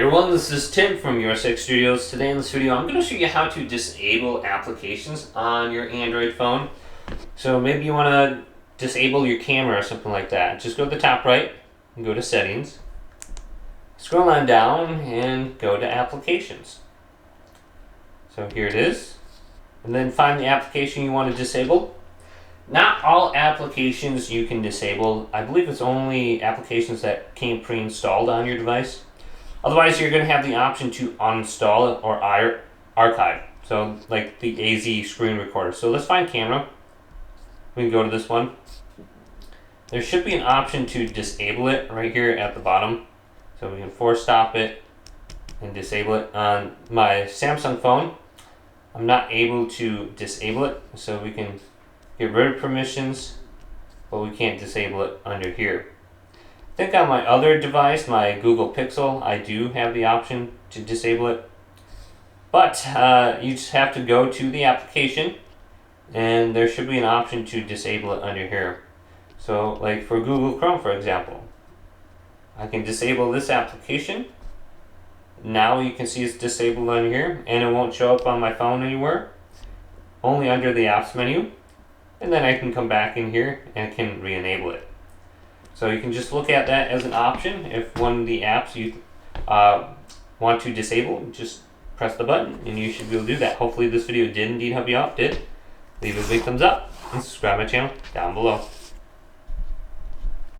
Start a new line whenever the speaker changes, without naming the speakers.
everyone, this is Tim from Your Six Studios. Today in this video I'm going to show you how to disable applications on your Android phone. So maybe you want to disable your camera or something like that. Just go to the top right and go to settings. Scroll on down and go to applications. So here it is. And then find the application you want to disable. Not all applications you can disable. I believe it's only applications that came pre-installed on your device. Otherwise, you're going to have the option to uninstall it or archive. So, like the AZ screen recorder. So let's find camera. We can go to this one. There should be an option to disable it right here at the bottom. So we can force stop it and disable it. On my Samsung phone, I'm not able to disable it. So we can get rid of permissions, but we can't disable it under here. I think on my other device, my Google Pixel, I do have the option to disable it. But you just have to go to the application and there should be an option to disable it under here. So like for Google Chrome, for example, I can disable this application. Now you can see it's disabled under here and it won't show up on my phone anywhere, only under the apps menu. And then I can come back in here and can re-enable it. So you can just look at that as an option. If one of the apps you want to disable, just press the button and you should be able to do that. Hopefully this video did indeed help you out. Did? Leave a big thumbs up and subscribe to my channel down below.